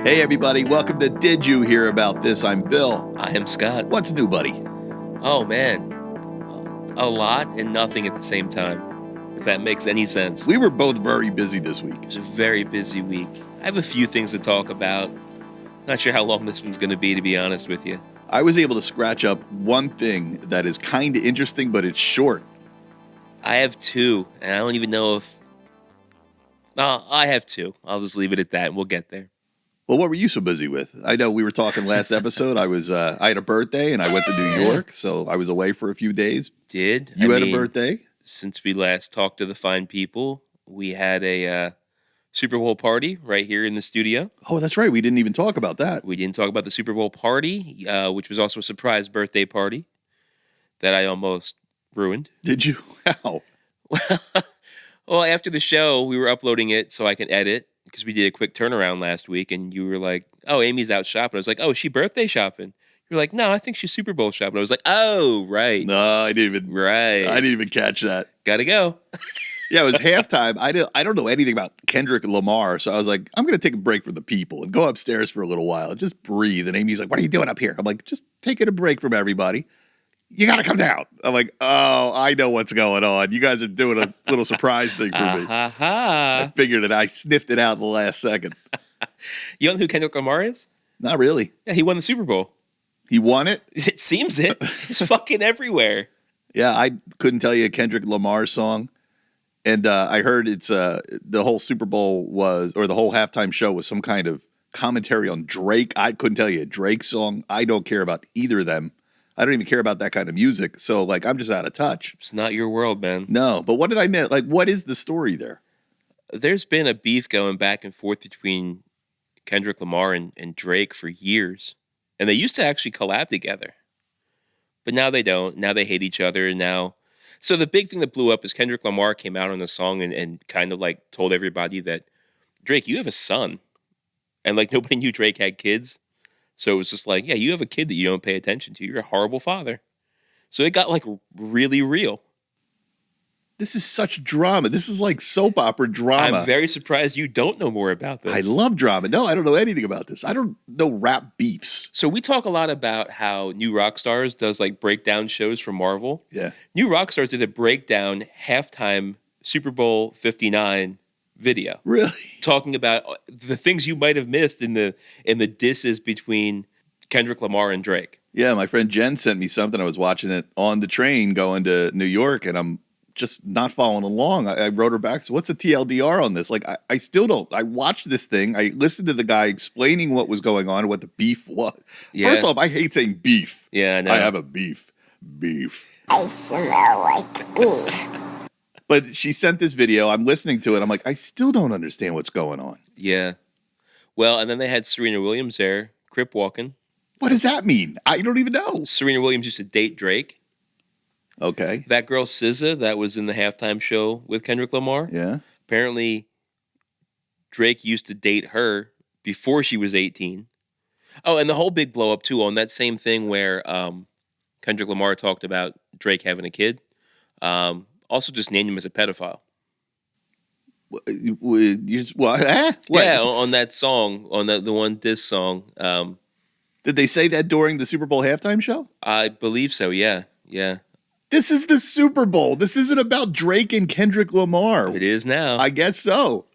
Hey everybody, welcome to Did You Hear About This? I'm Bill. I am Scott. What's new, buddy? Oh man, a lot and nothing at the same time, if that makes any sense. We were both very busy this week. It was a very busy week. I have a few things to talk about. Not sure how long this one's going to be honest with you. I was able to scratch up one thing that is kind of interesting, but it's short. I have two, and I don't even know if... I have two. I'll just leave it at that, and we'll get there. Well, what were you so busy with? I know we were talking last episode. I had a birthday, and I went to New York, so I was away for a few days. Did? You had a birthday? Since we last talked to the fine people, we had a Super Bowl party right here in the studio. Oh, that's right. We didn't even talk about that. We didn't talk about the Super Bowl party, which was also a surprise birthday party that I almost ruined. Did you? How? Well, after the show, we were uploading it so I can edit because we did a quick turnaround last week, and you were like, "Oh, Amy's out shopping." I was like, "Oh, is she birthday shopping?" You're like, "No, I think she's Super Bowl shopping." I was like, "Oh, right." No, I didn't even. Right. I didn't even catch that. Gotta go. Yeah, it was halftime. I don't know anything about Kendrick Lamar, so I was like, I'm going to take a break from the people and go upstairs for a little while and just breathe. And Amy's like, "What are you doing up here?" I'm like, "Just taking a break from everybody. You got to come down." I'm like, "Oh, I know what's going on. You guys are doing a little surprise thing for me." I figured it. I sniffed it out in the last second. You know who Kendrick Lamar is? Not really. Yeah, he won the Super Bowl. He won it? It seems it. He's fucking everywhere. Yeah, I couldn't tell you a Kendrick Lamar song. And I heard it's the whole Super Bowl or the whole halftime show was some kind of commentary on Drake. I couldn't tell you a Drake song. I don't care about either of them. I don't even care about that kind of music. So, like, I'm just out of touch. It's not your world, man. No, but what did I miss? Like, what is the story there? There's been a beef going back and forth between Kendrick Lamar and Drake for years. And they used to actually collab together. But now they don't. Now they hate each other. And now... So the big thing that blew up is Kendrick Lamar came out on the song and kind of like told everybody that, "Drake, you have a son." And like nobody knew Drake had kids. So it was just like, yeah, you have a kid that you don't pay attention to. You're a horrible father. So it got like really real. This is such drama. This is like soap opera drama. I'm very surprised you don't know more about this. I love drama. No, I don't know anything about this. I don't know rap beefs. So we talk a lot about how New Rockstars does like breakdown shows for Marvel. Yeah. New Rockstars did a breakdown halftime Super Bowl 59 video. Really? Talking about the things you might have missed in the disses between Kendrick Lamar and Drake. Yeah, my friend Jen sent me something. I was watching it on the train going to New York, and I'm just not following along. I wrote her back, "So what's the TLDR on this?" Like, I still don't. I watched this thing. I listened to the guy explaining what was going on, what the beef was. Yeah. First off, I hate saying beef. Yeah, I know. I have a beef. Beef. I smell like beef. But she sent this video. I'm listening to it. I'm like, I still don't understand what's going on. Yeah. Well, and then they had Serena Williams there, crip walking. What does that mean? I don't even know. Serena Williams used to date Drake. Okay. That girl SZA that was in the halftime show with Kendrick Lamar. Yeah. Apparently, Drake used to date her before she was 18. Oh, and the whole big blow up too on that same thing where Kendrick Lamar talked about Drake having a kid. Also, just named him as a pedophile. What? Yeah, on that song, on the one diss song. Did they say that during the Super Bowl halftime show? I believe so. Yeah. This is the Super Bowl. This isn't about Drake and Kendrick Lamar. It is now. I guess so.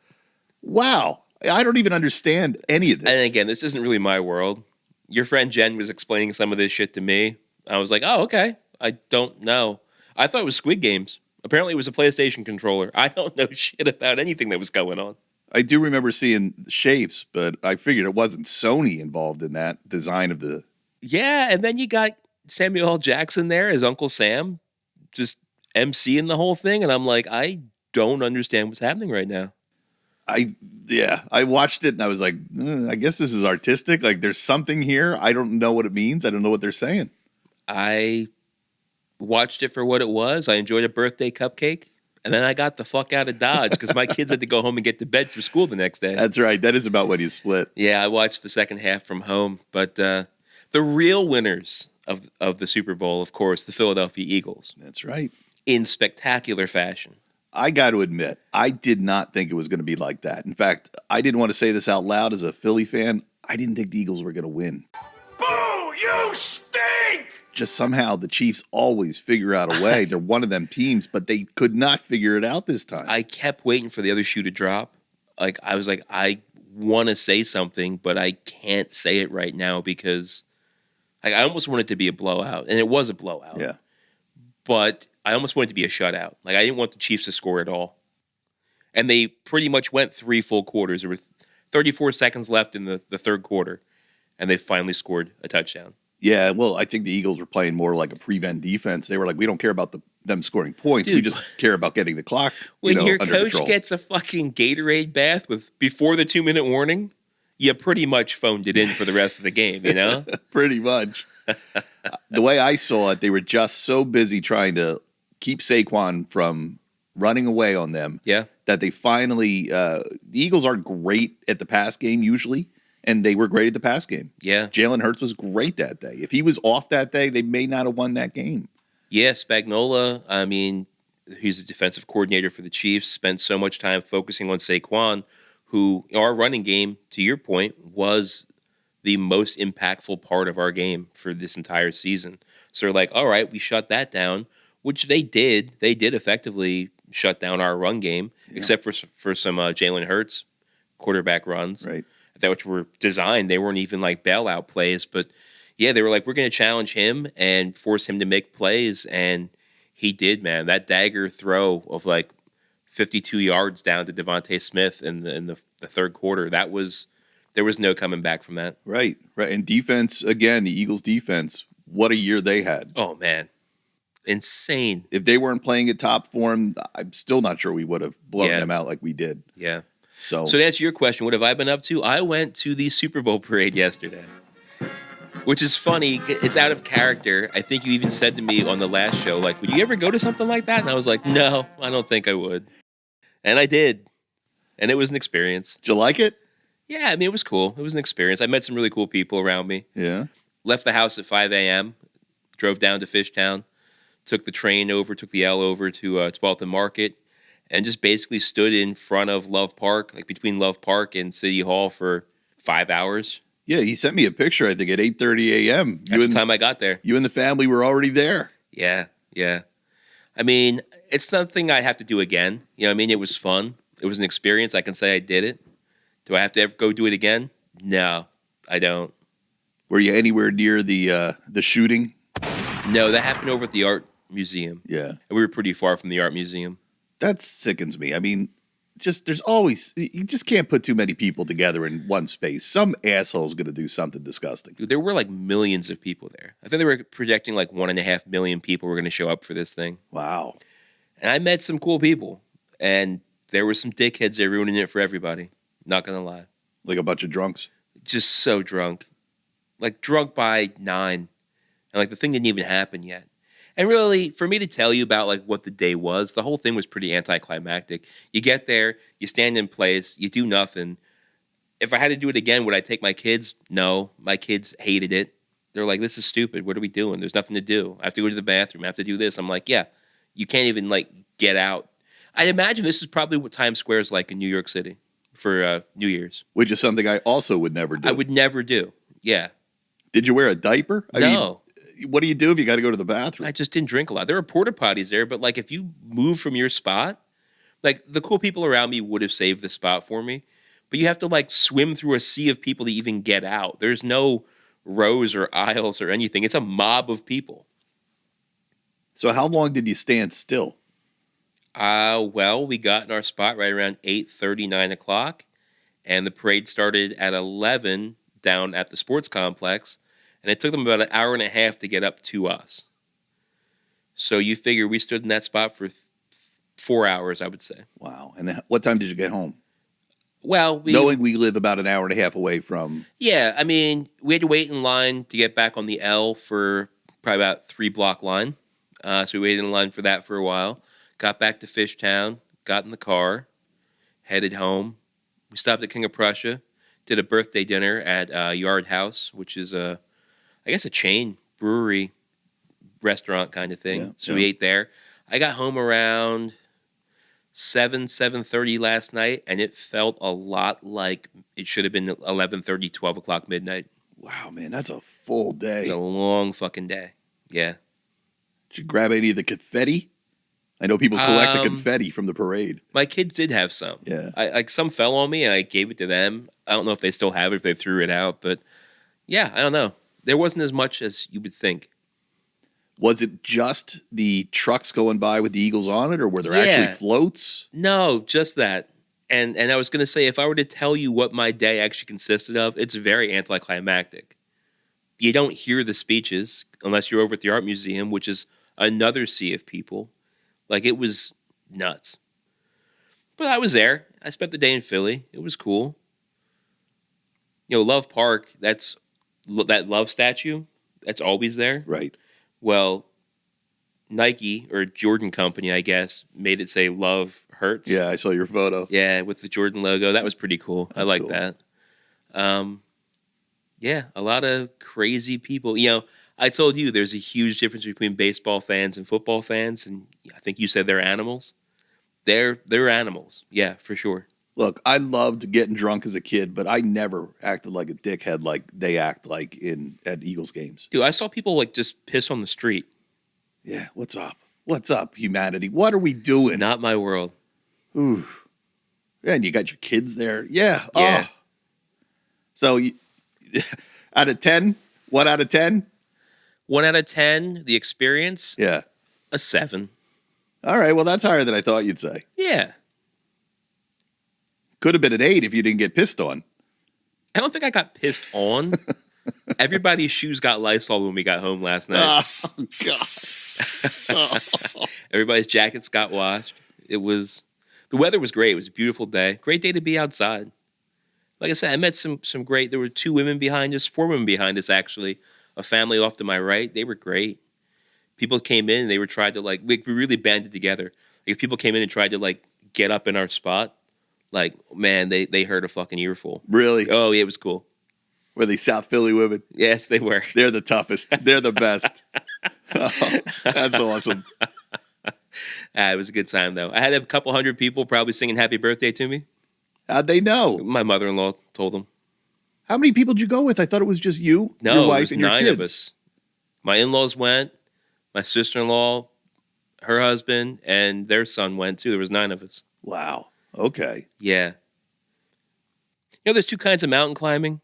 Wow. I don't even understand any of this. And again, this isn't really my world. Your friend Jen was explaining some of this shit to me. I was like, oh, okay. I don't know. I thought it was Squid Games. Apparently it was a PlayStation controller. I don't know shit about anything that was going on. I do remember seeing shapes, but I figured it wasn't Sony involved in that design of the... Yeah, and then you got Samuel L. Jackson there as Uncle Sam, just MCing the whole thing, and I'm like, I don't understand what's happening right now. I watched it, and I was like, I guess this is artistic. Like, there's something here. I don't know what it means. I don't know what they're saying. I watched it for what it was. I enjoyed a birthday cupcake. And then I got the fuck out of Dodge because my kids had to go home and get to bed for school the next day. That's right. That is about when you split. Yeah, I watched the second half from home. But the real winners of the Super Bowl, of course, the Philadelphia Eagles. That's right. In spectacular fashion. I got to admit, I did not think it was going to be like that. In fact, I didn't want to say this out loud as a Philly fan. I didn't think the Eagles were going to win. Boo! You stink! Just somehow the Chiefs always figure out a way. They're one of them teams, but they could not figure it out this time. I kept waiting for the other shoe to drop. Like, I was like, I want to say something, but I can't say it right now because like, I almost want it to be a blowout, and it was a blowout. Yeah. But I almost wanted it to be a shutout. Like, I didn't want the Chiefs to score at all. And they pretty much went 3 full quarters. There were 34 seconds left in the third quarter, and they finally scored a touchdown. Yeah, well, I think the Eagles were playing more like a prevent defense. They were like, we don't care about them scoring points. Dude, we just care about getting the clock when your under coach control. gets a fucking Gatorade bath before the 2-minute warning, you pretty much phoned it in for the rest of the game, you know? Pretty much. The way I saw it, they were just so busy trying to keep Saquon from running away on them that they finally the Eagles aren't great at the pass game usually. And they were great at the pass game. Yeah. Jalen Hurts was great that day. If he was off that day, they may not have won that game. Yeah, Spagnuolo, I mean, he's the defensive coordinator for the Chiefs, spent so much time focusing on Saquon, who, our running game, to your point, was the most impactful part of our game for this entire season. So they're like, all right, we shut that down, which they did. They did effectively shut down our run game, except for some Jalen Hurts quarterback runs. Right. That which were designed. They weren't even like bailout plays, but yeah, they were like, we're going to challenge him and force him to make plays, and he did, man. That dagger throw of like 52 yards down to Devontae Smith in the third quarter, there was no coming back from that. Right. And defense, again, the Eagles defense, what a year they had. Oh, man. Insane. If they weren't playing at top form, I'm still not sure we would have blown them out like we did. Yeah. So to answer your question, what have I been up to? I went to the Super Bowl parade yesterday, which is funny. It's out of character. I think you even said to me on the last show, like, would you ever go to something like that? And I was like, no, I don't think I would. And I did. And it was an experience. Did you like it? Yeah, I mean, it was cool. It was an experience. I met some really cool people around me. Yeah. Left the house at 5 a.m., drove down to Fishtown, took the L over to 12th and Market, and just basically stood in front of Love Park, like between Love Park and City Hall for 5 hours. Yeah, he sent me a picture, I think, at 8:30 a.m. That's the time I got there. You and the family were already there. Yeah. I mean, it's nothing I have to do again. You know what I mean? It was fun. It was an experience. I can say I did it. Do I have to ever go do it again? No, I don't. Were you anywhere near the shooting? No, that happened over at the Art Museum. Yeah. And we were pretty far from the Art Museum. That sickens me. I mean, you just can't put too many people together in one space. Some asshole's going to do something disgusting. Dude, there were like millions of people there. I think they were projecting like 1.5 million people were going to show up for this thing. Wow. And I met some cool people. And there were some dickheads there ruining it for everybody. Not going to lie. Like a bunch of drunks? Just so drunk. Like drunk by 9. And like the thing didn't even happen yet. And really, for me to tell you about like what the day was, the whole thing was pretty anticlimactic. You get there, you stand in place, you do nothing. If I had to do it again, would I take my kids? No. My kids hated it. They're like, this is stupid. What are we doing? There's nothing to do. I have to go to the bathroom. I have to do this. I'm like, yeah, you can't even like get out. I imagine this is probably what Times Square is like in New York City for New Year's. Which is something I also would never do. I would never do. Yeah. Did you wear a diaper? I No. mean, what do you do if you got to go to the bathroom? I just didn't drink a lot. There were porta potties there, but like if you move from your spot, like the cool people around me would have saved the spot for me, but you have to like swim through a sea of people to even get out. There's no rows or aisles or anything. It's a mob of people. So how long did you stand still? Well, we got in our spot right around 8:30, 9 o'clock, and the parade started at 11 down at the sports complex. And it took them about an hour and a half to get up to us. So you figure we stood in that spot for 4 hours, I would say. Wow. And what time did you get home? Well, knowing we live about an hour and a half away from. Yeah, I mean, we had to wait in line to get back on the L for probably about 3-block line. So we waited in line for that for a while. Got back to Fishtown, got in the car, headed home. We stopped at King of Prussia, did a birthday dinner at Yard House, which is I guess a chain brewery restaurant kind of thing. Yeah, so we ate there. I got home around 7:30 last night, and it felt a lot like it should have been 11:30, 12 o'clock midnight. Wow, man, that's a full day. It was a long fucking day. Yeah. Did you grab any of the confetti? I know people collect the confetti from the parade. My kids did have some. Yeah. Like some fell on me and I gave it to them. I don't know if they still have it, if they threw it out, but yeah, I don't know. There wasn't as much as you would think. Was it just the trucks going by with the Eagles on it, or were there actually floats? No, just that. And I was going to say, if I were to tell you what my day actually consisted of, it's very anticlimactic. You don't hear the speeches unless you're over at the art museum, which is another sea of people. Like, it was nuts. But I was there. I spent the day in Philly. It was cool. You know, Love Park, that Love statue, that's always there. Right. Well, Nike, or Jordan Company, I guess, made it say Love Hurts. Yeah, I saw your photo. Yeah, with the Jordan logo. That was pretty cool. I like cool. that. Yeah, a lot of crazy people. You know, I told you there's a huge difference between baseball fans and football fans, and I think you said they're animals. They're animals. Yeah, for sure. Look, I loved getting drunk as a kid, but I never acted like a dickhead like they act like at Eagles games. Dude, I saw people like just piss on the street. Yeah, what's up? What's up, humanity? What are we doing? Not my world. Ooh. And you got your kids there. Yeah. Yeah. Oh. So, out of 10, 1 out of 10? 1 out of 10, the experience, Yeah. a 7. All right, well, that's higher than I thought you'd say. Yeah. Could have been an 8 if you didn't get pissed on. I don't think I got pissed on. Everybody's shoes got Lysol when we got home last night. Oh, God. Everybody's jackets got washed. The weather was great. It was a beautiful day. Great day to be outside. Like I said, I met some great, there were 2 women behind us, 4 women behind us, actually. A family off to my right. They were great. People came in and they were trying to, like, we really banded together. Like, if people came in and tried to, like, get up in our spot, like, man, they heard a fucking earful. Really? Oh, yeah, it was cool. Were they South Philly women? Yes, they were. They're the toughest. They're the best. Oh, that's awesome. It was a good time, though. I had a couple hundred people probably singing happy birthday to me. How'd they know? My mother-in-law told them. How many people did you go with? I thought it was just you, No, your it wife, was and your 9 kids. of us. My in-laws went, my sister-in-law, her husband, and their son went, too. There was 9 of us. Wow. Okay. Yeah. You know, there's 2 kinds of mountain climbing.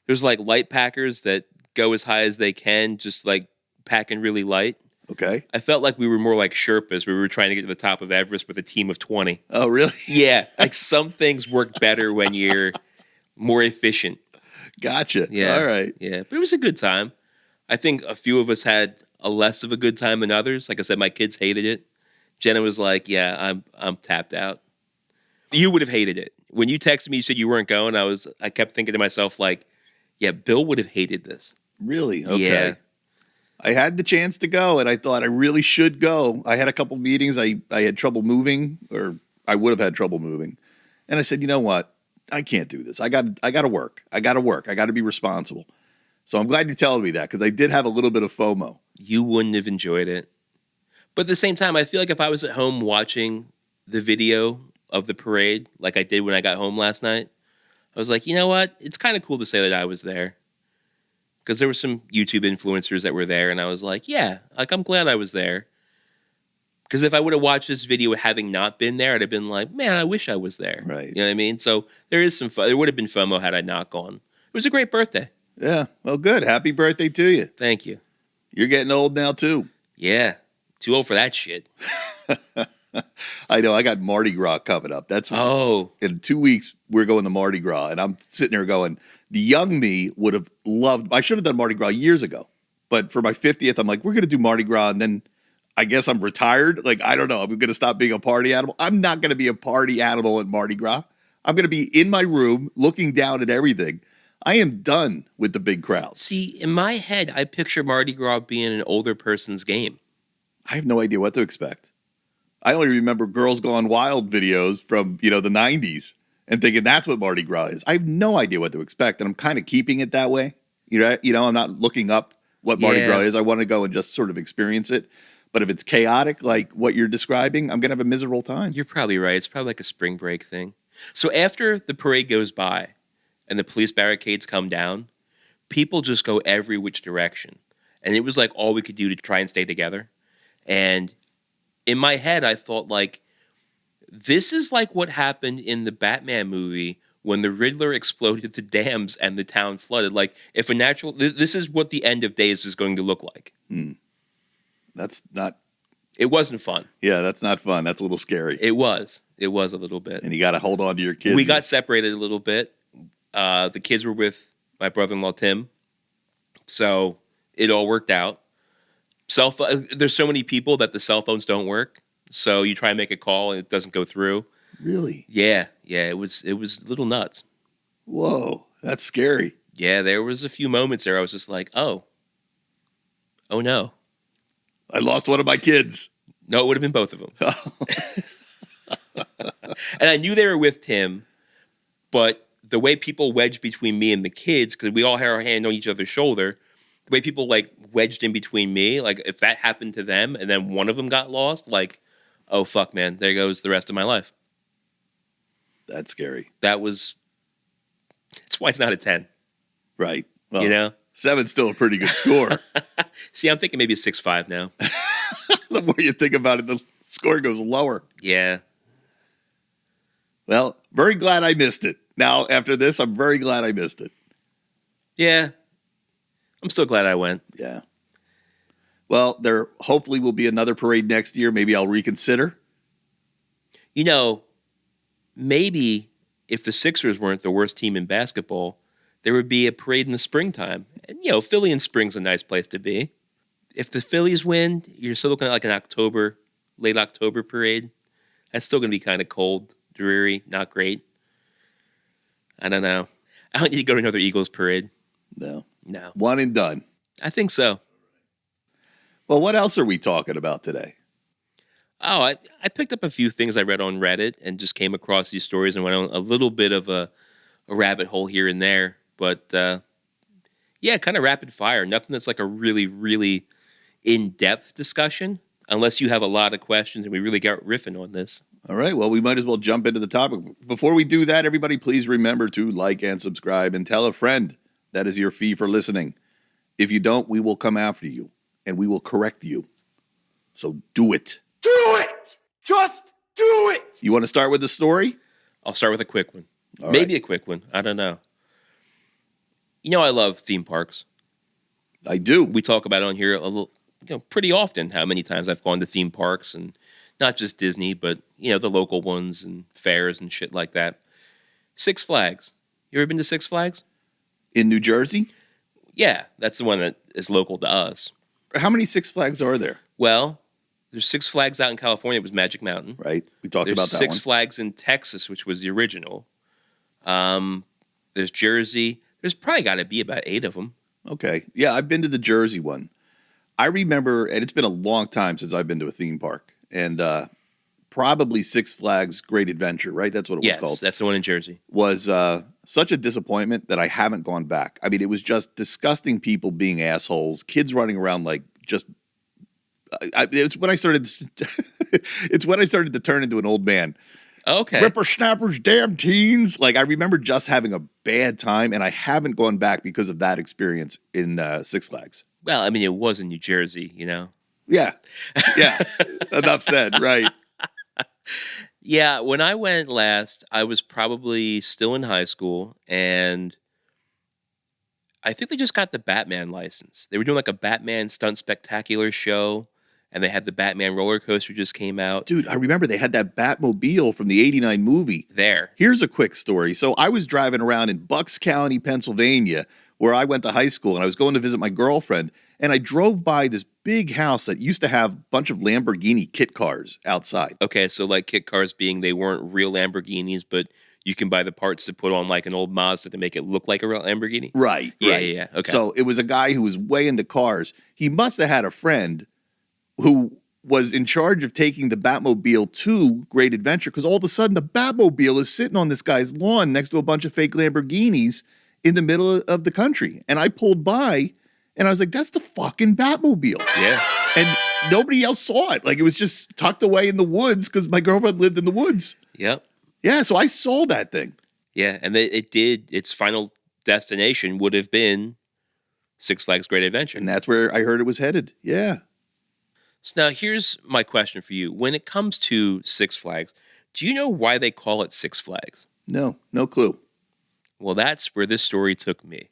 There's, like, light packers that go as high as they can, just, like, packing really light. Okay. I felt like we were more like Sherpas. We were trying to get to the top of Everest with a team of 20. Oh, really? Yeah. Like, some things work better when you're more efficient. Gotcha. Yeah. All right. Yeah. But it was a good time. I think a few of us had a less of a good time than others. Like I said, my kids hated it. Jenna was like, yeah, I'm tapped out. You would have hated it. When you texted me, you said you weren't going. I kept thinking to myself, like, yeah, Bill would have hated this. Really? Okay. Yeah. I had the chance to go, and I thought I really should go. I had a couple meetings. I had trouble moving, or I would have had trouble moving. And I said, you know what? I can't do this. I got to work. I got to be responsible. So I'm glad you're telling me that, because I did have a little bit of FOMO. You wouldn't have enjoyed it. But at the same time, I feel like if I was at home watching the video of the parade, like I did when I got home last night, I was like, you know what? It's kind of cool to say that I was there. Because there were some YouTube influencers that were there, and I was like, yeah, like, I'm glad I was there. Because if I would have watched this video having not been there, I'd have been like, man, I wish I was there. Right. You know what I mean? So there is there would have been FOMO had I not gone. It was a great birthday. Yeah. Well, good. Happy birthday to you. Thank you. You're getting old now, too. Yeah. Too old for that shit. I know. I got Mardi Gras coming up. In 2 weeks, we're going to Mardi Gras, and I'm sitting there going, the young me would have loved, I should have done Mardi Gras years ago. But for my 50th, I'm like, we're going to do Mardi Gras, and then I guess I'm retired. Like, I don't know. I'm going to stop being a party animal. I'm not going to be a party animal at Mardi Gras. I'm going to be in my room looking down at everything. I am done with the big crowds. See, in my head, I picture Mardi Gras being an older person's game. I have no idea what to expect. I only remember Girls Gone Wild videos from, the 90s and thinking that's what Mardi Gras is. I have no idea what to expect, and I'm kind of keeping it that way. I'm not looking up what Mardi Gras is. I want to go and just sort of experience it. But if it's chaotic like what you're describing, I'm going to have a miserable time. You're probably right. It's probably like a spring break thing. So after the parade goes by and the police barricades come down, people just go every which direction. And it was like all we could do to try and stay together. And in my head, I thought like, this is like what happened in the Batman movie when the Riddler exploded the dams and the town flooded. Like if a natural, this is what the end of days is going to look like. That's not. It wasn't fun. Yeah, that's not fun. That's a little scary. It was a little bit. And you got to hold on to your kids. We got separated a little bit. The kids were with my brother-in-law, Tim. So it all worked out. There's so many people that the cell phones don't work. So you try and make a call and it doesn't go through. Really? Yeah. It was a little nuts. Whoa, that's scary. Yeah, there was a few moments there I was just like, oh no. I lost one of my kids. No, it would have been both of them. And I knew they were with Tim, but the way people wedged between me and the kids, because we all had our hand on each other's shoulder, the way people like wedged in between me, like if that happened to them and then one of them got lost, like, oh fuck, man, there goes the rest of my life. That's scary. That's why it's not a 10. Right. Well, you know? 7's still a pretty good score. See, I'm thinking maybe a 6.5 now. The more you think about it, the score goes lower. Yeah. Well, very glad I missed it. Now, after this, I'm very glad I missed it. Yeah. I'm still glad I went. Yeah. Well, there hopefully will be another parade next year. Maybe I'll reconsider. You know, maybe if the Sixers weren't the worst team in basketball, there would be a parade in the springtime. And, you know, Philly in spring's a nice place to be. If the Phillies win, you're still looking at like an late October parade. That's still going to be kind of cold, dreary, not great. I don't know. I don't need to go to another Eagles parade. No. No. One and done. I think so. Well, what else are we talking about today? Oh, I picked up a few things I read on Reddit and just came across these stories and went on a little bit of a rabbit hole here and there. But, yeah, kind of rapid fire. Nothing that's like a really, really in-depth discussion, unless you have a lot of questions and we really got riffing on this. All right, well, we might as well jump into the topic. Before we do that, everybody, please remember to like and subscribe and tell a friend. That is your fee for listening. If you don't, we will come after you and we will correct you. So do it. Do it! Just do it! You want to start with the story? I'll start with a quick one. All Maybe right. a quick one. I don't know. You know I love theme parks. I do. We talk about it on here a little, pretty often how many times I've gone to theme parks, and not just Disney, but, the local ones and fairs and shit like that. Six Flags. You ever been to Six Flags? In New Jersey? Yeah, that's the one that is local to us. How many Six Flags are there? Well, there's Six Flags out in California. It was Magic Mountain. Right. We talked There's about that Six one. Flags in Texas, which was the original. There's Jersey. There's probably got to be about 8 of them. Okay. Yeah, I've been to the Jersey one. I remember, and it's been a long time since I've been to a theme park, and probably Six Flags Great Adventure, right? That's what it was called. Yes, that's the one in Jersey. Was such a disappointment that I haven't gone back. I mean, it was just disgusting people being assholes, kids running around like just. It's when I started. It's when I started to turn into an old man. Okay. Whippersnappers, damn teens! Like I remember just having a bad time, and I haven't gone back because of that experience in Six Flags. Well, I mean, it was in New Jersey, Yeah. Enough said. Right. Yeah, when I went last, I was probably still in high school, and I think they just got the Batman license. They were doing like a Batman stunt spectacular show, and they had the Batman roller coaster just came out. Dude, I remember they had that Batmobile from the '89 movie. There. Here's a quick story. So I was driving around in Bucks County, Pennsylvania, where I went to high school, and I was going to visit my girlfriend, and I drove by this big house that used to have a bunch of Lamborghini kit cars outside. Okay, so like kit cars being they weren't real Lamborghinis, but you can buy the parts to put on like an old Mazda to make it look like a real Lamborghini? Right. Yeah. Okay. So it was a guy who was way into cars. He must have had a friend who was in charge of taking the Batmobile to Great Adventure, because all of a sudden the Batmobile is sitting on this guy's lawn next to a bunch of fake Lamborghinis in the middle of the country. And I pulled by and I was like, that's the fucking Batmobile. Yeah. And nobody else saw it. Like, it was just tucked away in the woods because my girlfriend lived in the woods. Yep. Yeah, so I sold that thing. Yeah, and it did. Its final destination would have been Six Flags Great Adventure. And that's where I heard it was headed. Yeah. So now here's my question for you. When it comes to Six Flags, do you know why they call it Six Flags? No clue. Well, that's where this story took me.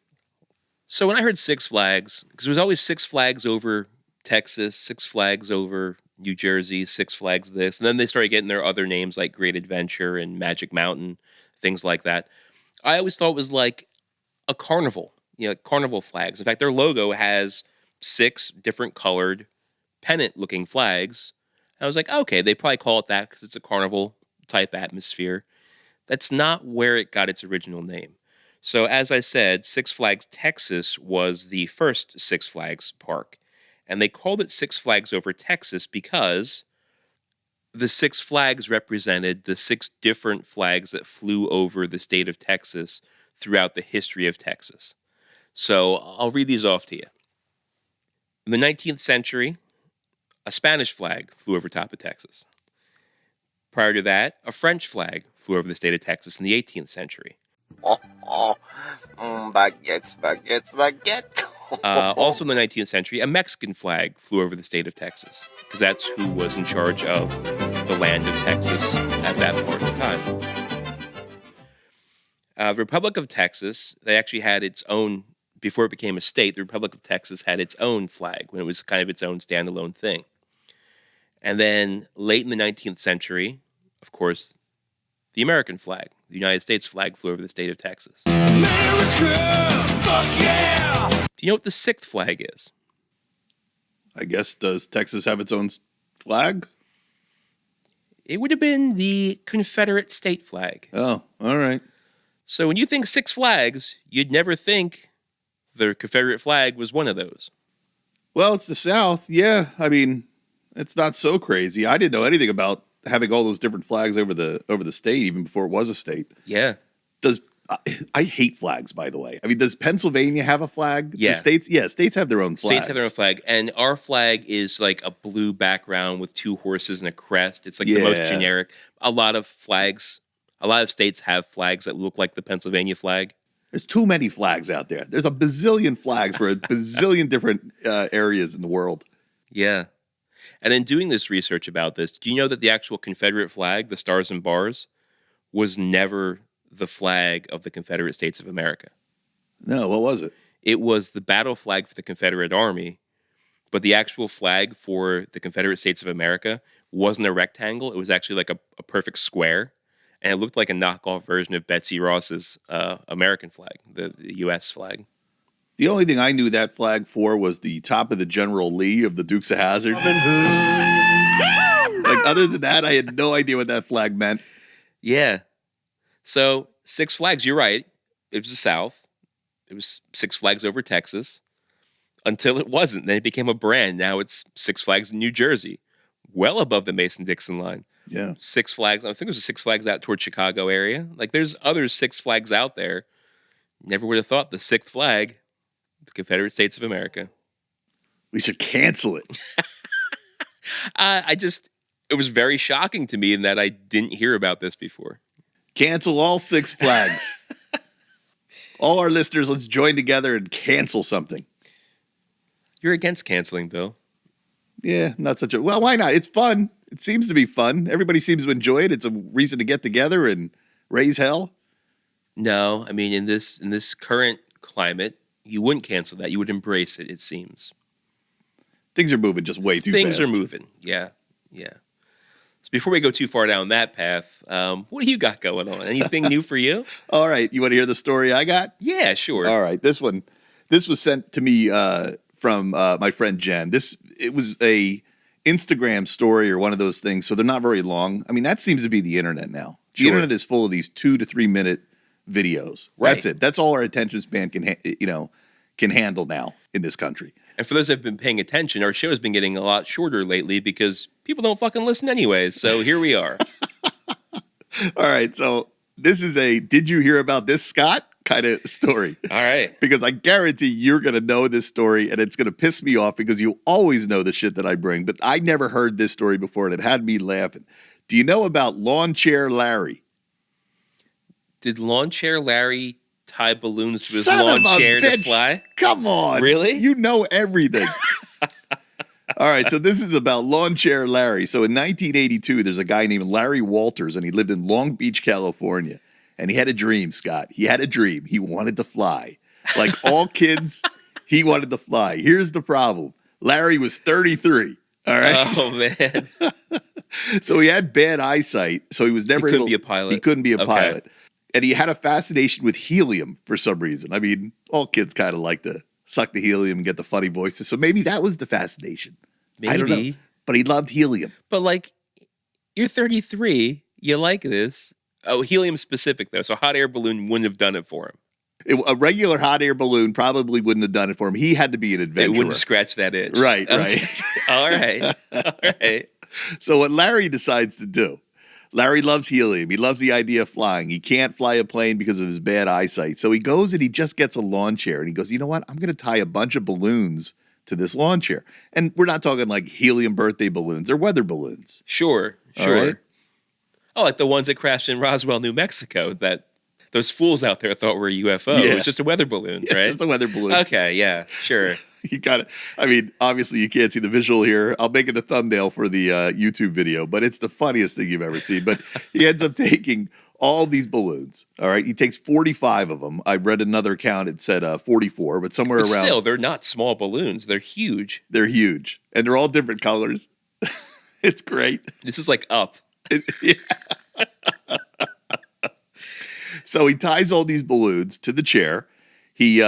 So when I heard Six Flags, because there was always Six Flags over Texas, Six Flags over New Jersey, Six Flags this, and then they started getting their other names like Great Adventure and Magic Mountain, things like that. I always thought it was like a carnival, carnival flags. In fact, their logo has 6 different colored pennant-looking flags. I was like, okay, they probably call it that because it's a carnival-type atmosphere. That's not where it got its original name. So as I said, Six Flags Texas was the first Six Flags park. And they called it Six Flags over Texas because the 6 flags represented the 6 different flags that flew over the state of Texas throughout the history of Texas. So I'll read these off to you. In the 19th century, a Spanish flag flew over top of Texas. Prior to that, a French flag flew over the state of Texas in the 18th century. Baguettes, baguettes, baguettes. Also in the 19th century, a Mexican flag flew over the state of Texas, because that's who was in charge of the land of Texas at that part of time. The Republic of Texas, they actually had its own, before it became a state, the Republic of Texas had its own flag when it was kind of its own standalone thing. And then late in the 19th century, of course, the American flag, the United States flag, flew over the state of Texas. America, fuck yeah! Do you know what the 6th flag is? I guess, does Texas have its own flag? It would have been the Confederate state flag. Oh, all right. So when you think 6 flags, you'd never think the Confederate flag was one of those. Well, it's the South. Yeah, I mean, it's not so crazy. I didn't know anything about having all those different flags over the state, even before it was a state. Yeah. I hate flags, by the way. I mean, does Pennsylvania have a flag? Yeah. States have their own flags. States have their own flag. And our flag is like a blue background with 2 horses and a crest. It's like the most generic. A lot of states have flags that look like the Pennsylvania flag. There's too many flags out there. There's a bazillion flags for a bazillion different areas in the world. Yeah. And in doing this research about this, do you know that the actual Confederate flag, the stars and bars, was never the flag of the Confederate States of America? No, what was it? It was the battle flag for the Confederate Army, but the actual flag for the Confederate States of America wasn't a rectangle. It was actually like a perfect square, and it looked like a knockoff version of Betsy Ross's American flag, the U.S. flag. The only thing I knew that flag for was the top of the General Lee of the Dukes of Hazzard. Like, other than that, I had no idea what that flag meant. Yeah. So, 6 flags, you're right. It was the South. It was 6 flags over Texas until it wasn't. Then it became a brand. Now it's 6 flags in New Jersey, well above the Mason-Dixon line. Yeah. 6 flags. I think there's a 6 flags out towards Chicago area. Like, there's other 6 flags out there. Never would have thought the 6th flag, the Confederate States of America. We should cancel it. It was very shocking to me in that I didn't hear about this before. Cancel all 6 flags. All our listeners, let's join together and cancel something. You're against canceling, Bill. Yeah, not such a... Well, why not? It's fun. It seems to be fun. Everybody seems to enjoy it. It's a reason to get together and raise hell. No, I mean, in this current climate, you wouldn't cancel that. You would embrace it, it seems. Things are moving just way too fast. Things are moving, yeah. So before we go too far down that path, what do you got going on? Anything new for you? All right, you want to hear the story I got? Yeah, sure. All right, this was sent to me from my friend Jen. It was a Instagram story or one of those things, so they're not very long. I mean, that seems to be the internet now. The internet is full of these 2 to 3 minute videos. Right. That's it. That's all our attention span can handle now in this country. And for those that have been paying attention, our show has been getting a lot shorter lately because people don't fucking listen anyways. So here we are. All right. So this is a Did You Hear About This, Scott? kind of story. All right. Because I guarantee you're going to know this story, and it's going to piss me off because you always know the shit that I bring. But I never heard this story before, and it had me laughing. Do you know about Lawn Chair Larry? Did Lawn Chair Larry tie balloons to his Son lawn of a chair to bitch. fly? Come on. Really? You know everything. All right, so this is about Lawn Chair Larry. So in 1982, there's a guy named Larry Walters, and he lived in Long Beach, California. And he had a dream, Scott. He had a dream. He wanted to fly. Like all kids, he wanted to fly. Here's the problem. Larry was 33. All right. Oh, man. So he had bad eyesight. So he was never able to be a pilot. He couldn't be a Okay. pilot. And he had a fascination with helium for some reason. I mean, all kids kind of like to suck the helium and get the funny voices. So maybe that was the fascination. I don't know. Maybe. But he loved helium. But, like, you're 33. You like this. Oh, helium specific, though. So hot air balloon wouldn't have done it for him. A regular hot air balloon probably wouldn't have done it for him. He had to be an It adventurer. wouldn't scratch that itch. Right, Okay. right. All right. All right. So what Larry decides to do, Larry loves helium. He loves the idea of flying. He can't fly a plane because of his bad eyesight. So he goes and he just gets a lawn chair. And he goes, you know what? I'm going to tie a bunch of balloons to this lawn chair. And we're not talking like helium birthday balloons. They're weather balloons. Sure. All Sure. right. Oh, like the ones that crashed in Roswell, New Mexico that those fools out there thought were a UFO. Yeah. It was just a weather balloon, Yeah, right? It's a weather balloon. Okay, yeah, sure. You got it. I mean, obviously you can't see the visual here. I'll make it the thumbnail for the YouTube video, but it's the funniest thing you've ever seen. But he ends up taking all these balloons. All right. He takes 45 of them. I read another count. It said 44, but somewhere But around. still, they're not small balloons. They're huge. They're huge. And they're all different colors. It's great. This is like Up. Yeah. So he ties all these balloons to the chair. He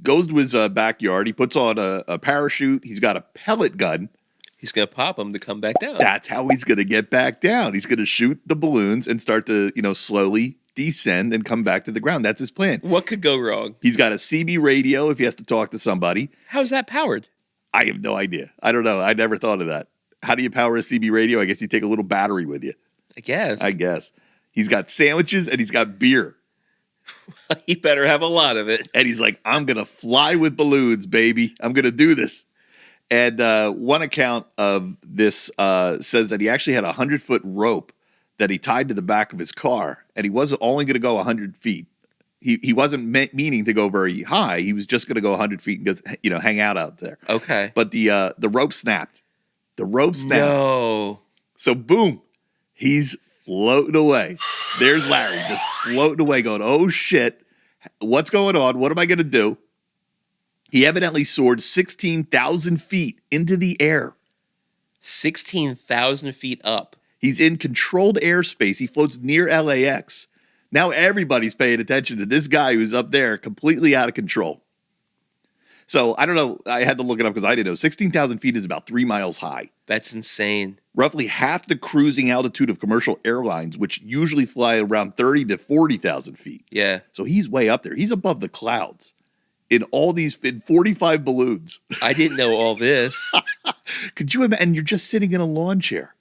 goes to his backyard. He puts on a parachute. He's got a pellet gun. He's going to pop them to come back down. That's how he's going to get back down. He's going to shoot the balloons and start to, slowly descend and come back to the ground. That's his plan. What could go wrong? He's got a CB radio if he has to talk to somebody. How's that powered? I have no idea. I don't know. I never thought of that. How do you power a CB radio? I guess you take a little battery with you. I guess. He's got sandwiches and he's got beer. He better have a lot of it. And he's like, I'm going to fly with balloons, baby. I'm going to do this. And one account of this says that he actually had a 100-foot rope that he tied to the back of his car. And he wasn't only going to go 100 feet. He wasn't meaning to go very high. He was just going to go 100 feet and go, hang out there. Okay. But the rope snapped. The rope snapped. No. So boom, he's floating away. There's Larry just floating away going, oh shit, what's going on? What am I going to do? He evidently soared 16,000 feet into the air. 16,000 feet up. He's in controlled airspace. He floats near LAX. Now everybody's paying attention to this guy who's up there completely out of control. So I don't know. I had to look it up because I didn't know. 16,000 feet is about 3 miles high. That's insane. Roughly half the cruising altitude of commercial airlines, which usually fly around 30 to 40,000 feet. Yeah. So he's way up there. He's above the clouds in 45 balloons. I didn't know all this. Could you imagine? And you're just sitting in a lawn chair.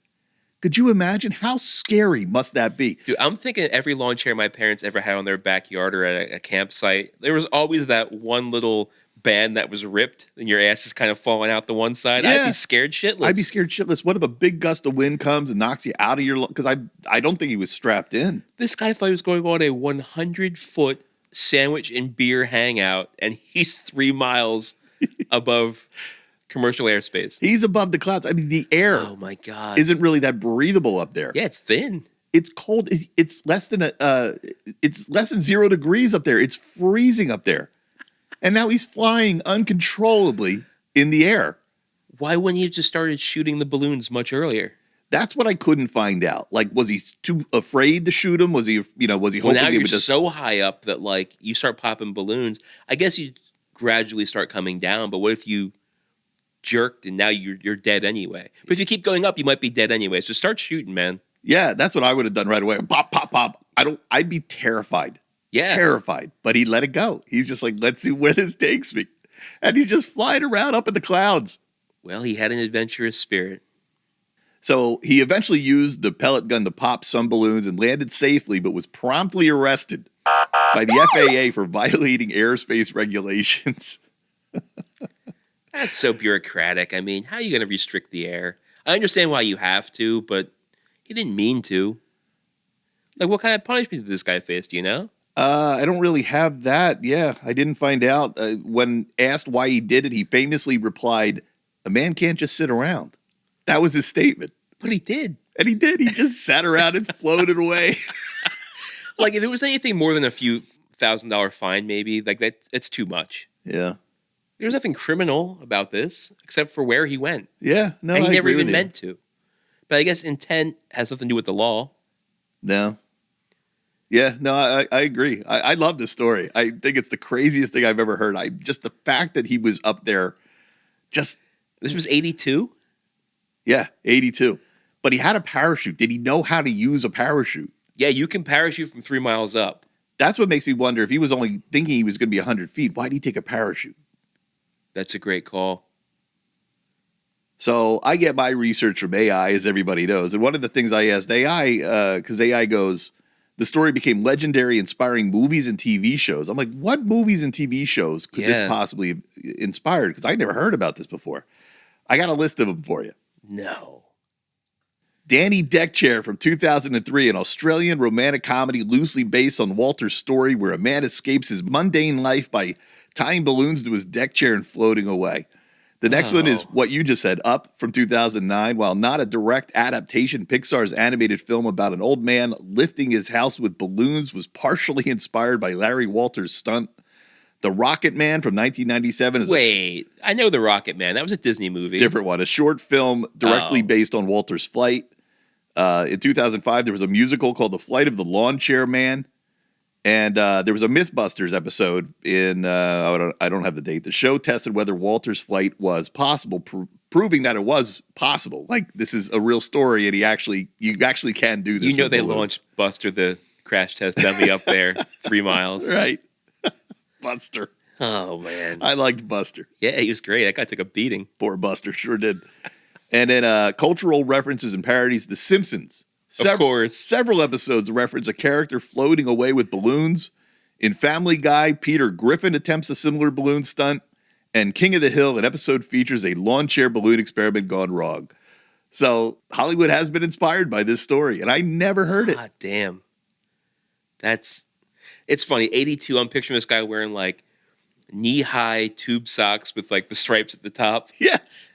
Could you imagine? How scary must that be? Dude, I'm thinking every lawn chair my parents ever had on their backyard or at a campsite, there was always that one little band that was ripped and your ass is kind of falling out the one side. Yeah. I'd be scared shitless. I'd be scared shitless. What if a big gust of wind comes and knocks you out of your lawn? Because I don't think he was strapped in. This guy thought he was going on a 100-foot sandwich and beer hangout, and he's 3 miles above commercial airspace. He's above the clouds. I mean, the air Oh my God. isn't really that breathable up there. Yeah, it's thin. It's cold. It's less than 0 degrees up there. It's freezing up there. And now he's flying uncontrollably in the air. Why wouldn't he have just started shooting the balloons much earlier? That's what I couldn't find out. Like, was he too afraid to shoot him? Was he hoping Well, now he you're would just so high up that like you start popping balloons. I guess you gradually start coming down. But what if you jerked and now you're dead anyway? But if you keep going up, you might be dead anyway. So start shooting, man. Yeah, that's what I would have done right away. Pop, pop, pop. I'd be terrified. Yeah. Terrified. But he let it go. He's just like, let's see where this takes me. And he's just flying around up in the clouds. Well, he had an adventurous spirit. So he eventually used the pellet gun to pop some balloons and landed safely, but was promptly arrested. by the FAA for violating airspace regulations. That's so bureaucratic. I mean, how are you going to restrict the air? I understand why you have to, but he didn't mean to. Like, what kind of punishment did this guy face? Do you know? I don't really have that. Yeah, I didn't find out. When asked why he did it, he famously replied, "A man can't just sit around." That was his statement. But he did. And he did. He just sat around and floated away. Like, if it was anything more than a few $1,000 fine, maybe, like, it's too much. Yeah. There's nothing criminal about this, except for where he went. Yeah, no, and he I never agree with even you. meant to. But I guess intent has something to do with the law. No. Yeah, no, I agree. I love this story. I think it's the craziest thing I've ever heard. Just the fact that he was up there, just This was 82? yeah, 82. But he had a parachute. Did he know how to use a parachute? Yeah, you can parachute from 3 miles up. That's what makes me wonder if he was only thinking he was going to be 100 feet. Why did he take a parachute? That's a great call. So I get my research from AI, as everybody knows. And one of the things I asked AI, because AI goes, the story became legendary, inspiring movies and TV shows. I'm like, what movies and TV shows could this possibly have inspired? Because I never heard about this before. I got a list of them for you. No. Danny Deckchair from 2003, an Australian romantic comedy loosely based on Walter's story where a man escapes his mundane life by tying balloons to his deck chair and floating away. The next one is what you just said, Up from 2009. While not a direct adaptation, Pixar's animated film about an old man lifting his house with balloons was partially inspired by Larry Walters' stunt. The Rocket Man from 1997 is I know The Rocket Man. That was a Disney movie. different one, a short film directly based on Walter's flight. In 2005, there was a musical called The Flight of the Lawn Chair Man. And there was a Mythbusters episode in, I don't have the date. The show tested whether Walter's flight was possible, proving that it was possible. Like, this is a real story, and you actually can do this. You know they launched Buster, the crash test dummy, up there 3 miles. Right. Buster. Oh, man. I liked Buster. Yeah, he was great. That guy took a beating. Poor Buster, sure did. And then cultural references and parodies, The Simpsons. Of course. Several episodes reference a character floating away with balloons. In Family Guy, Peter Griffin attempts a similar balloon stunt. And King of the Hill, an episode features a lawn chair balloon experiment gone wrong. So Hollywood has been inspired by this story, and I never heard it. God damn. It's funny. 82, I'm picturing this guy wearing like knee-high tube socks with like the stripes at the top. Yes.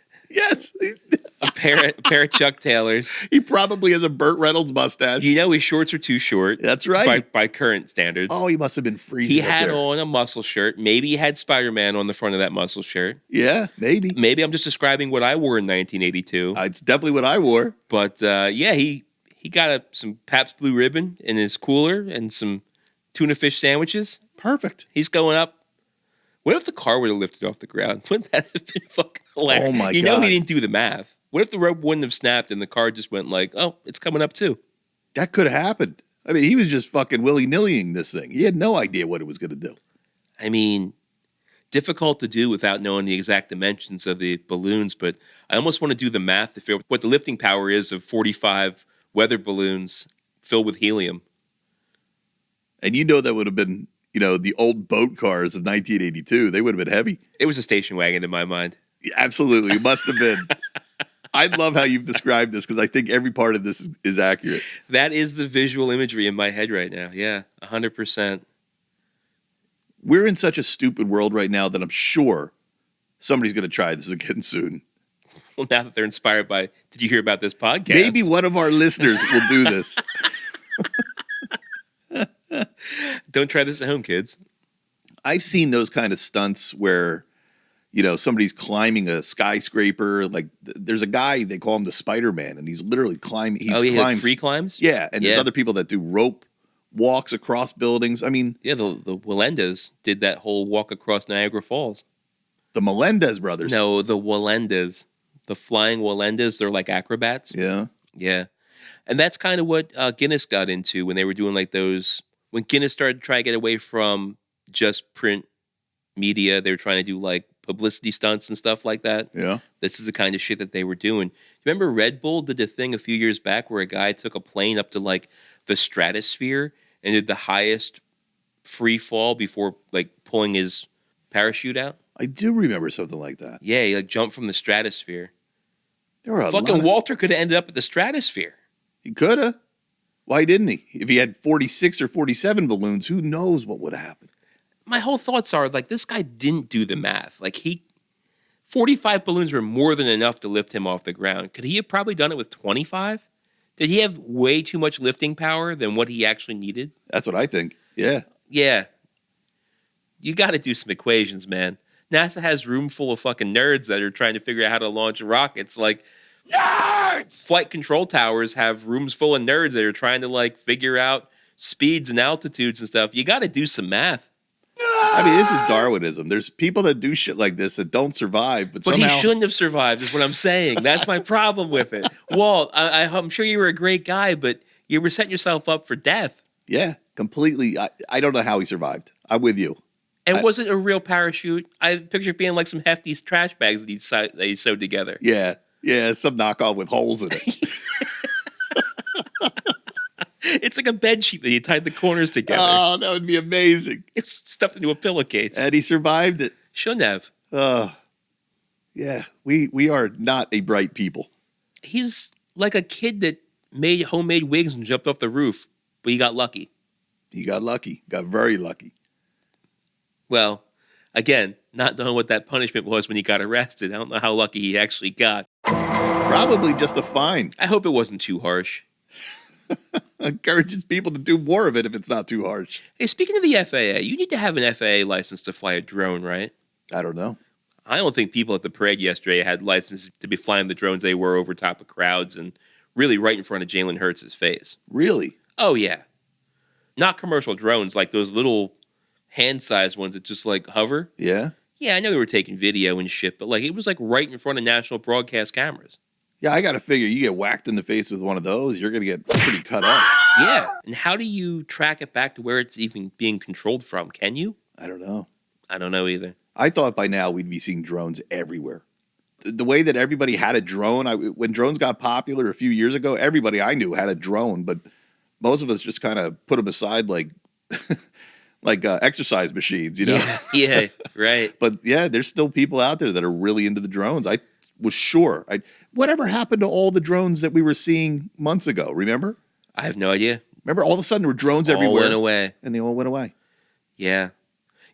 A pair of Chuck Taylors. He probably has a Burt Reynolds mustache. You know his shorts are too short. That's right. By current standards. Oh, he must have been freezing. He had on a muscle shirt. Maybe he had Spider-Man on the front of that muscle shirt. Yeah, maybe. Maybe I'm just describing what I wore in 1982. It's definitely what I wore. But yeah, he got some Pabst Blue Ribbon in his cooler and some tuna fish sandwiches. Perfect. He's going up. What if the car would have lifted off the ground? Wouldn't that have been fucking hilarious? Oh, my God. You know he didn't do the math. What if the rope wouldn't have snapped and the car just went like, oh, it's coming up too? That could have happened. I mean, he was just fucking willy-nillying this thing. He had no idea what it was going to do. I mean, difficult to do without knowing the exact dimensions of the balloons, but I almost want to do the math to figure out what the lifting power is of 45 weather balloons filled with helium. And you know that would have been, the old boat cars of 1982. They would have been heavy. It was a station wagon in my mind. Yeah, absolutely. It must have been. I love how you've described this because I think every part of this is accurate. That is the visual imagery in my head right now. Yeah, 100%. We're in such a stupid world right now that I'm sure somebody's going to try this again soon. Well, now that they're inspired by, did you hear about this podcast? Maybe one of our listeners will do this. Don't try this at home, kids. I've seen those kind of stunts where, somebody's climbing a skyscraper. Like there's a guy, they call him the Spider-Man, and he's literally climbing. He climbs climbs free climbs? Yeah, and there's other people that do rope walks across buildings. I mean, yeah, the Walendas did that whole walk across Niagara Falls. The Melendez brothers. No, the Walendas. The flying Walendas, they're like acrobats. Yeah. Yeah. And that's kind of what Guinness got into when they were doing like those, when Guinness started to try to get away from just print media, they were trying to do like publicity stunts and stuff like that. Yeah. This is the kind of shit that they were doing. Remember Red Bull did a thing a few years back where a guy took a plane up to like the stratosphere and did the highest free fall before like pulling his parachute out? I do remember something like that. Yeah, he like jumped from the stratosphere. There were a Fucking lot of, Walter could have ended up at the stratosphere. He could have. Why didn't he? If he had 46 or 47 balloons, who knows what would have happened? My whole thoughts are like this guy didn't do the math. Like 45 balloons were more than enough to lift him off the ground. Could he have probably done it with 25? Did he have way too much lifting power than what he actually needed? That's what I think. Yeah. Yeah. You got to do some equations, man. NASA has room full of fucking nerds that are trying to figure out how to launch rockets. Like, nerds! Flight control towers have rooms full of nerds that are trying to like figure out speeds and altitudes and stuff. You got to do some math. I mean, this is Darwinism. There's people that do shit like this that don't survive, but somehow... he shouldn't have survived, is what I'm saying. That's my problem with it. Walt, I'm sure you were a great guy, but you were setting yourself up for death. Yeah, completely. I don't know how he survived. I'm with you. And was it a real parachute? I picture it being like some hefty trash bags that he sewed together. Yeah, some knockoff with holes in it. It's like a bed sheet that you tied the corners together. Oh, that would be amazing. It's stuffed into a pillowcase. And he survived it. Shouldn't have. Yeah, we are not a bright people. He's like a kid that made homemade wigs and jumped off the roof, but he got lucky. He got lucky. Got very lucky. Well, again, not knowing what that punishment was when he got arrested. I don't know how lucky he actually got. Probably just a fine. I hope it wasn't too harsh. Encourages people to do more of it if it's not too harsh. Hey, speaking of the FAA, you need to have an FAA license to fly a drone, right? I don't know. I don't think people at the parade yesterday had licenses to be flying the drones they were over top of crowds and really right in front of Jalen Hurts' face. Really? Oh, yeah. Not commercial drones, like those little hand-sized ones that just like hover. Yeah? Yeah, I know they were taking video and shit, but like it was like right in front of national broadcast cameras. Yeah, I got to figure you get whacked in the face with one of those, you're going to get pretty cut up. Yeah. And how do you track it back to where it's even being controlled from? Can you? I don't know. I don't know either. I thought by now we'd be seeing drones everywhere. The way that everybody had a drone, when drones got popular a few years ago, everybody I knew had a drone, but most of us just kind of put them aside like exercise machines, you know? Yeah, right. But yeah, there's still people out there that are really into the drones. I was sure. Whatever happened to all the drones that we were seeing months ago, remember? I have no idea. Remember all of a sudden there were drones everywhere. All went away. And they all went away. Yeah.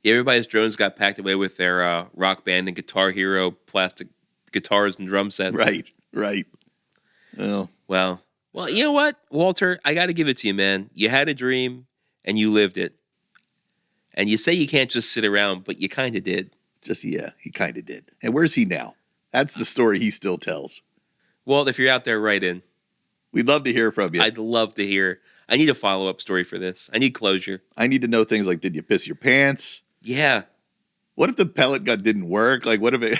Yeah, everybody's drones got packed away with their Rock Band and Guitar Hero plastic guitars and drum sets. Right. Oh. Well, you know what, Walter? I got to give it to you, man. You had a dream and you lived it. And you say you can't just sit around, but you kind of did. He kind of did. And where's he now? That's the story he still tells. Well, if you're out there, write in. We'd love to hear from you. I'd love to hear. I need a follow-up story for this. I need closure. I need to know things like, did you piss your pants? Yeah. What if the pellet gun didn't work? Like, what if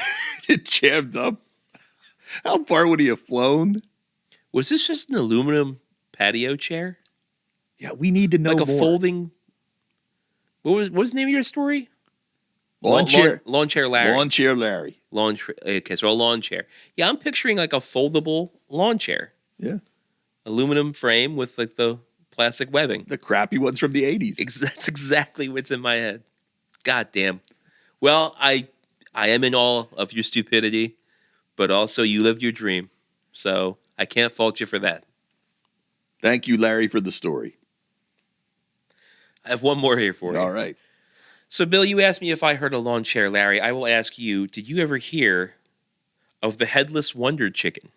it jammed up? How far would he have flown? Was this just an aluminum patio chair? Yeah, we need to know like a more. Folding... What was the name of your story? Lawn chair. Lawn chair Larry. Lawn chair Larry. Okay, so a lawn chair. Yeah, I'm picturing like a foldable lawn chair. Yeah. Aluminum frame with like the plastic webbing. The crappy ones from the 80s. That's exactly what's in my head. God damn. Well, I am in awe of your stupidity, but also you lived your dream. So I can't fault you for that. Thank you, Larry, for the story. I have one more here for you. All right. So, Bill, you asked me if I heard a lawn chair, Larry. I will ask you, did you ever hear of the Headless Wonder Chicken?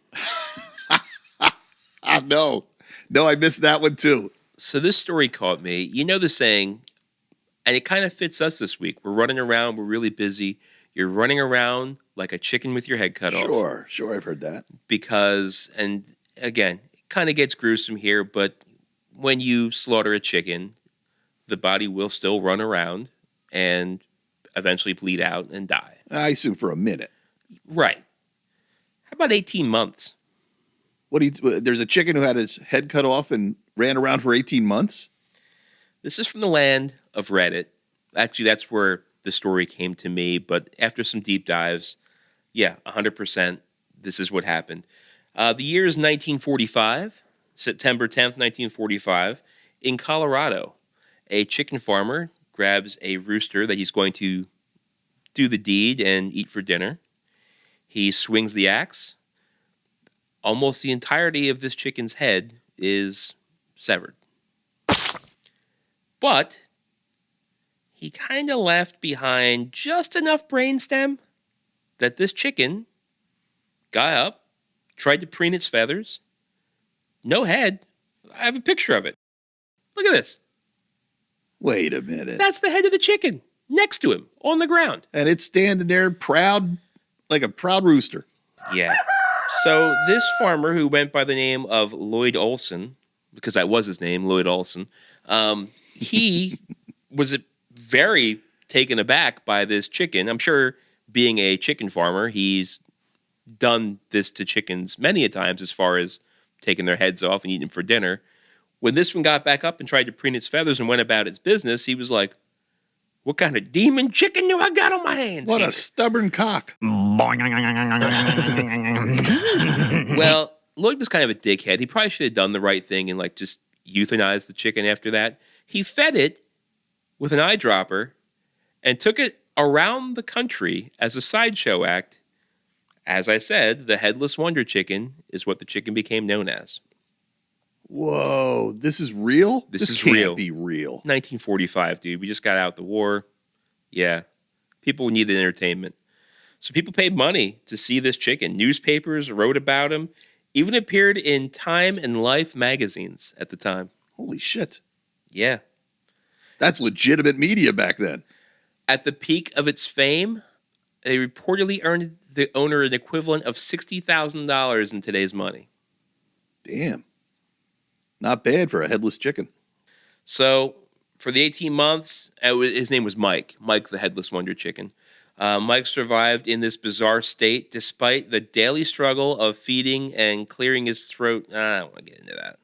No, I missed that one too. So this story caught me. You know the saying, and it kind of fits us this week. We're running around. We're really busy. You're running around like a chicken with your head cut off. Sure, I've heard that. Because, and again, it kind of gets gruesome here, but when you slaughter a chicken, the body will still run around and eventually bleed out and die. I assume for a minute. Right. How about 18 months? There's a chicken who had his head cut off and ran around for 18 months? This is from the land of Reddit. Actually, that's where the story came to me, but after some deep dives, yeah, 100%, this is what happened. The year is 1945, September 10th, 1945, in Colorado. A chicken farmer grabs a rooster that he's going to do the deed and eat for dinner. He swings the axe. Almost the entirety of this chicken's head is severed. But he kind of left behind just enough brainstem that this chicken got up, tried to preen its feathers. No head. I have a picture of it. Look at this. Wait a minute. That's the head of the chicken next to him on the ground. And it's standing there proud, like a proud rooster. Yeah. So this farmer who went by the name of Lloyd Olson, because that was his name, Lloyd Olson, he was very taken aback by this chicken. I'm sure being a chicken farmer, he's done this to chickens many a times as far as taking their heads off and eating them for dinner. When this one got back up and tried to preen its feathers and went about its business, he was like, what kind of demon chicken do I got on my hands What here? a stubborn cock. Well, Lloyd was kind of a dickhead. He probably should have done the right thing and like just euthanized the chicken after that. He fed it with an eyedropper and took it around the country as a sideshow act. As I said, the Headless Wonder Chicken is what the chicken became known as. Whoa, this is real? This is can't real. be real. 1945, dude. We just got out the war. Yeah. People needed entertainment. So people paid money to see this chicken. Newspapers wrote about him. Even appeared in Time and Life magazines at the time. Holy shit. Yeah. That's legitimate media back then. At the peak of its fame, they reportedly earned the owner an equivalent of $60,000 in today's money. Damn. Not bad for a headless chicken. So for the 18 months, his name was Mike the Headless Wonder Chicken. Mike survived in this bizarre state despite the daily struggle of feeding and clearing his throat. I don't want to get into that.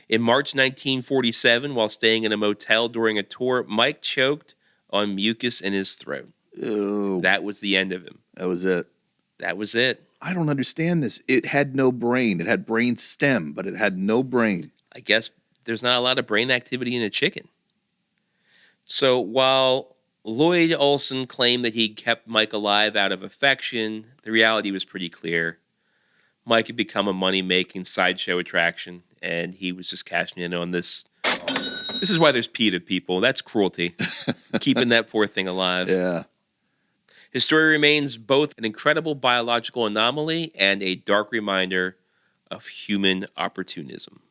In March 1947, while staying in a motel during a tour, Mike choked on mucus in his throat. Ew. That was the end of him. That was it. That was it. I don't understand this. It had no brain. It had brain stem, but it had no brain. I guess there's not a lot of brain activity in a chicken. So while Lloyd Olson claimed that he kept Mike alive out of affection, the reality was pretty clear. Mike had become a money-making sideshow attraction, and he was just cashing in on this. This is why there's PETA, people. That's cruelty. Keeping that poor thing alive. Yeah. His story remains both an incredible biological anomaly and a dark reminder of human opportunism.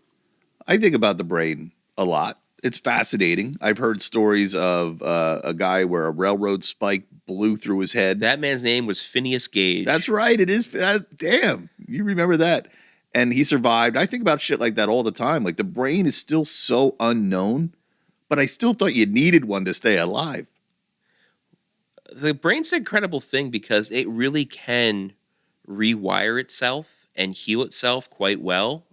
I think about the brain a lot. It's fascinating. I've heard stories of a guy where a railroad spike blew through his head. That man's name was Phineas Gage. That's right. It is. Damn. You remember that. And he survived. I think about shit like that all the time. Like the brain is still so unknown, but I still thought you needed one to stay alive. The brain's an incredible thing because it really can rewire itself and heal itself quite well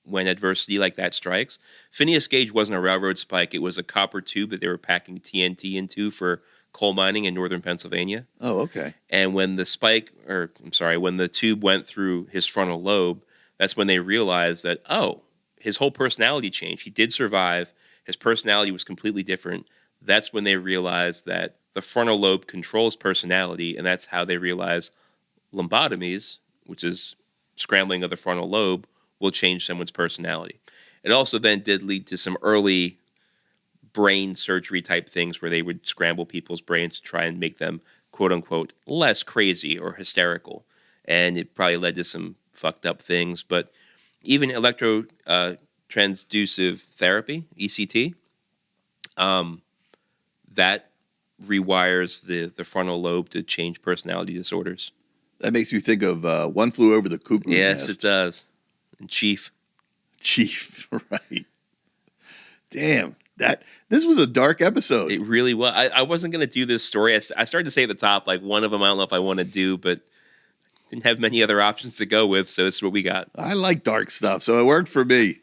when adversity like that strikes. Phineas Gage wasn't a railroad spike. It was a copper tube that they were packing TNT into for coal mining in northern Pennsylvania. Oh, okay. And when when the tube went through his frontal lobe, that's when they realized that, his whole personality changed. He did survive. His personality was completely different. That's when they realized that the frontal lobe controls personality, and that's how they realize lobotomies, which is scrambling of the frontal lobe, will change someone's personality. It also then did lead to some early brain surgery type things where they would scramble people's brains to try and make them, quote unquote, less crazy or hysterical. And it probably led to some fucked up things. But even transducive therapy, ECT, that rewires the frontal lobe to change personality disorders. That makes me think of One Flew Over the Cuckoo's Yes, Nest. it does. And Chief, right. Damn. This was a dark episode. it really was. I wasn't going to do this story. I started to say at the top, like one of them I don't know if I want to do, but didn't have many other options to go with, so this is what we got. I like dark stuff, so it worked for me.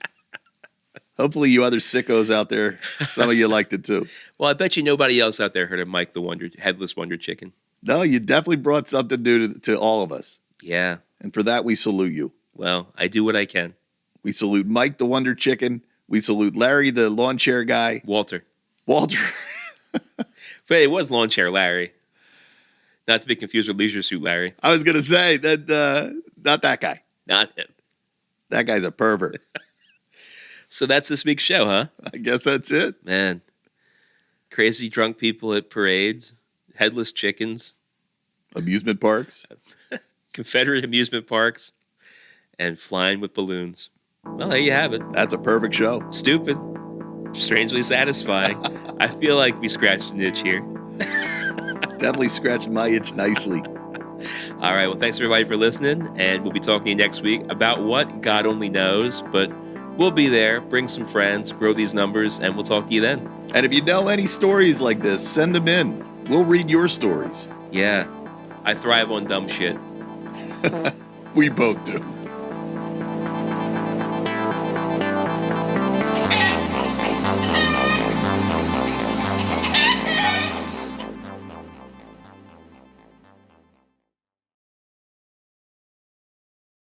Hopefully you other sickos out there, some of you liked it too. Well, I bet you nobody else out there heard of Mike the Headless Wonder Chicken. No, you definitely brought something new to all of us. Yeah. And for that, we salute you. Well, I do what I can. We salute Mike the Wonder Chicken. We salute Larry, the lawn chair guy. Walter. But it was lawn chair Larry. Not to be confused with Leisure Suit Larry. I was going to say that not that guy. Not him. That guy's a pervert. So that's this week's show, huh? I guess that's it. Man. Crazy drunk people at parades. Headless chickens. Amusement parks. Confederate amusement parks. And flying with balloons. Well, there you have it. That's a perfect show. Stupid. Strangely satisfying. I feel like we scratched an itch here. Definitely scratching my itch nicely. All right. Well, thanks everybody for listening. And we'll be talking to you next week about what God only knows. But we'll be there. Bring some friends. Grow these numbers. And we'll talk to you then. And if you know any stories like this, send them in. We'll read your stories. Yeah. I thrive on dumb shit. We both do.